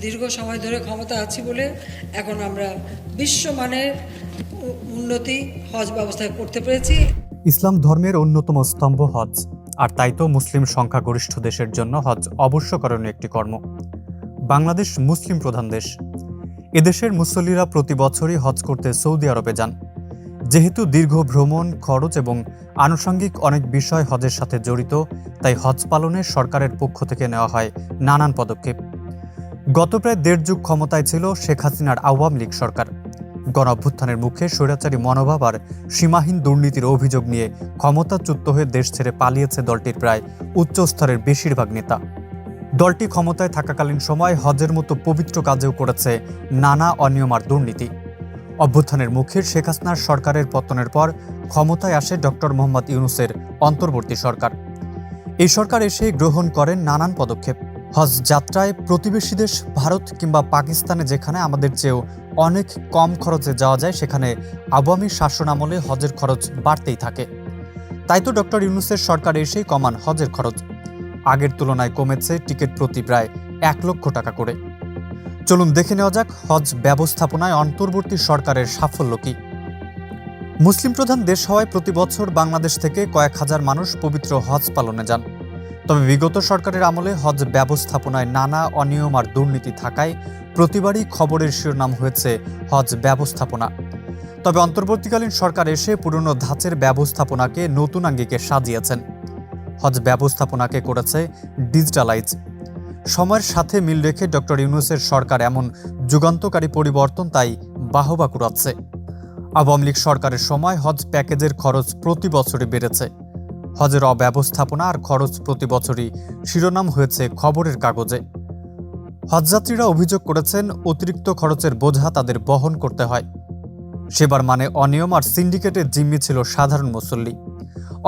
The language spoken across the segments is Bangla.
দীর্ঘ সময় ধরে ক্ষমতা আছি বলে এখন আমরা বিশ্বমানের উন্নতি হজ ব্যবস্থা করতে পেরেছি। ইসলাম ধর্মের অন্যতম স্তম্ভ হজ, আর তাই তো মুসলিম সংখ্যাগরিষ্ঠ দেশের জন্য হজ অবশ্যকরণীয় একটি কর্ম। বাংলাদেশ মুসলিম প্রধান দেশ। এদেশের মুসল্লিরা প্রতি বছরই হজ করতে সৌদি আরবে যান। যেহেতু দীর্ঘ ভ্রমণ, খরচ এবং আনুষঙ্গিক অনেক বিষয় হজের সাথে জড়িত, তাই হজ পালনে সরকারের পক্ষ থেকে নেওয়া হয় নানান পদক্ষেপ। গত প্রায় ১.৫ যুগ ক্ষমতায় ছিল শেখ হাসিনার আওয়ামী লীগ সরকার। গণঅভ্যুত্থানের মুখে স্বৈরাচারী মনোভাব আর সীমাহীন দুর্নীতির অভিযোগ নিয়ে ক্ষমতাচ্যুত হয়ে দেশ ছেড়ে পালিয়েছে দলটির প্রায় উচ্চ স্তরের বেশিরভাগ নেতা। দলটি ক্ষমতায় থাকাকালীন সময় হজের মতো পবিত্র কাজেও করেছে নানা অনিয়ম আর দুর্নীতি। অভ্যুত্থানের মুখে শেখ হাসিনার সরকারের পতনের পর ক্ষমতায় আসে ডক্টর মোহাম্মদ ইউনূসের অন্তর্বর্তী সরকার। এই সরকার এসে গ্রহণ করেন নানান পদক্ষেপ। হজ যাত্রায় প্রতিবেশী দেশ ভারত কিংবা পাকিস্তানে যেখানে আমাদের চেয়েও অনেক কম খরচে যাওয়া যায়, সেখানে আওয়ামী শাসন আমলে হজের খরচ বাড়তেই থাকে। তাই তো ডক্টর ইউনূসের সরকার এসেই কমান হজের খরচ। আগের তুলনায় কমেছে টিকিট প্রতি প্রায় ১ লক্ষ টাকা করে। চলুন দেখে নেওয়া যাক হজ ব্যবস্থাপনায় অন্তর্বর্তী সরকারের সাফল্য কি। মুসলিম প্রধান দেশ হওয়ায় প্রতি বছর বাংলাদেশ থেকে কয়েক হাজার মানুষ পবিত্র হজ পালনে যান। তবে বিগত সরকারের আমলে হজ ব্যবস্থাপনায় নানা অনিয়ম আর দুর্নীতি থাকায় প্রতিবারই খবরের শিরোনাম হয়েছে হজ ব্যবস্থাপনা। তবে অন্তর্বর্তীকালীন সরকার এসে পুরনো ধাঁচের ব্যবস্থাপনাকে নতুন আঙ্গিকে সাজিয়েছেন। হজ ব্যবস্থাপনাকে করেছে ডিজিটালাইজ। সময়ের সাথে মিল রেখে ডক্টর ইউনূসের সরকার এমন যুগান্তকারী পরিবর্তন তাই বাহবা কুড়াচ্ছে। আওয়ামী লীগ সরকারের সময় হজ প্যাকেজের খরচ প্রতি বছরই বেড়েছে। হজের অব্যবস্থাপনা আর খরচ প্রতি বছরই শিরোনাম হয়েছে খবরের কাগজে। হজযাত্রীরা অভিযোগ করেছেন অতিরিক্ত খরচের বোঝা তাদের বহন করতে হয়। সেবার মানে অনিয়ম আর সিন্ডিকেটের জিম্মি ছিল সাধারণ মুসল্লি।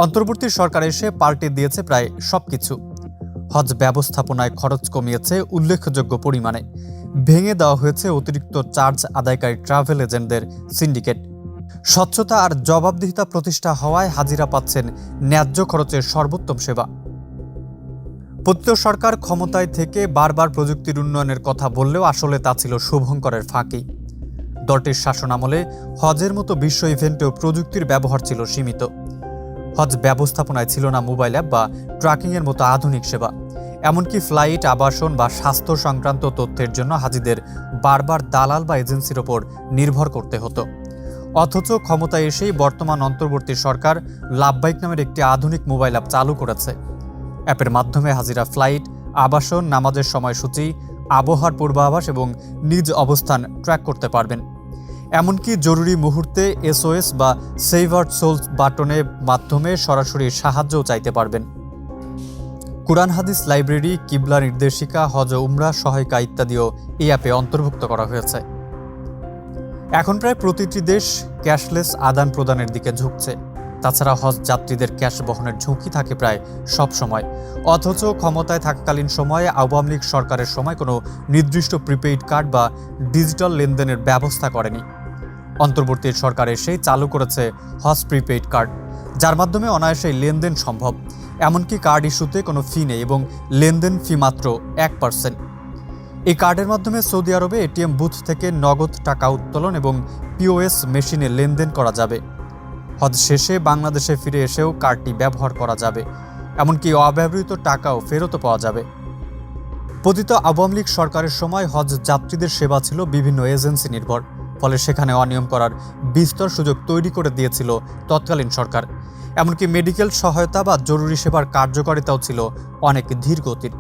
অন্তর্বর্তী সরকার এসে পাল্টে দিয়েছে প্রায় সবকিছু। হজ ব্যবস্থাপনায় খরচ কমিয়েছে উল্লেখযোগ্য পরিমাণে। ভেঙে দেওয়া হয়েছে অতিরিক্ত চার্জ আদায়কারী ট্রাভেল এজেন্টদের সিন্ডিকেট। স্বচ্ছতা আর জবাবদিহিতা প্রতিষ্ঠা হওয়ায় হাজিরা পাচ্ছেন ন্যায্য খরচের সর্বোত্তম সেবা। পতিত সরকার ক্ষমতায় থেকে বারবার প্রযুক্তির উন্নয়নের কথা বললেও আসলে তা ছিল শুভঙ্করের ফাঁকি। দলটির শাসন আমলে হজের মতো বিশ্ব ইভেন্টেও প্রযুক্তির ব্যবহার ছিল সীমিত। হজ ব্যবস্থাপনায় ছিল না মোবাইল অ্যাপ বা ট্র্যাকিংয়ের মতো আধুনিক সেবা। এমনকি ফ্লাইট, আবাসন বা স্বাস্থ্য সংক্রান্ত তথ্যের জন্য হাজিদের বারবার দালাল বা এজেন্সির ওপর নির্ভর করতে হতো। অথচ ক্ষমতায় এসেই বর্তমান অন্তর্বর্তী সরকার লাভবাইক নামের একটি আধুনিক মোবাইল অ্যাপ চালু করেছে। অ্যাপের মাধ্যমে হাজিরা ফ্লাইট, আবাসন, নামাজের সময়সূচি, আবহাওয়ার পূর্বাভাস এবং নিজ অবস্থান ট্র্যাক করতে পারবেন। এমনকি জরুরি মুহূর্তে SOS বা সেভ আওয়ার সোলস বাটনের মাধ্যমে সরাসরি সাহায্যও চাইতে পারবেন। কুরআন হাদিস লাইব্রেরি, কিবলা নির্দেশিকা, হজ ও উমরাহ সহায়িকা ইত্যাদিও এই অ্যাপে অন্তর্ভুক্ত করা হয়েছে। এখন প্রায় প্রতিটি দেশ ক্যাশলেস আদান প্রদানের দিকে ঝুঁকছে। তাছাড়া হজ যাত্রীদের ক্যাশ বহনের ঝুঁকি থাকে প্রায় সব সময়। অথচ ক্ষমতায় থাকাকালীন সময়ে আওয়ামী লীগ সরকারের সময় কোনো নির্দিষ্ট প্রিপেইড কার্ড বা ডিজিটাল লেনদেনের ব্যবস্থা করেনি। অন্তর্বর্তী সরকার এসেই চালু করেছে হজ প্রিপেইড কার্ড, যার মাধ্যমে অনায়াসেই লেনদেন সম্ভব। এমনকি কার্ড ইস্যুতে কোনো ফি নেই এবং লেনদেন ফি মাত্র 1%। এই কার্ডের মাধ্যমে সৌদি আরবে ATM বুথ থেকে নগদ টাকা উত্তোলন এবং POS মেশিনে লেনদেন করা যাবে। হজ শেষে বাংলাদেশে ফিরে এসেও কার্ডটি ব্যবহার করা যাবে। এমনকি অব্যবহৃত টাকাও ফেরত পাওয়া যাবে। পতিত আওয়ামী লীগ সরকারের সময় হজ যাত্রীদের সেবা ছিল বিভিন্ন এজেন্সি নির্ভর। ফলে সেখানে অনিয়ম করার বিস্তর সুযোগ তৈরি করে দিয়েছিল তৎকালীন সরকার। এমনকি মেডিকেল সহায়তা বা জরুরি সেবার কার্যকারিতাও ছিল অনেক ধীর গতির।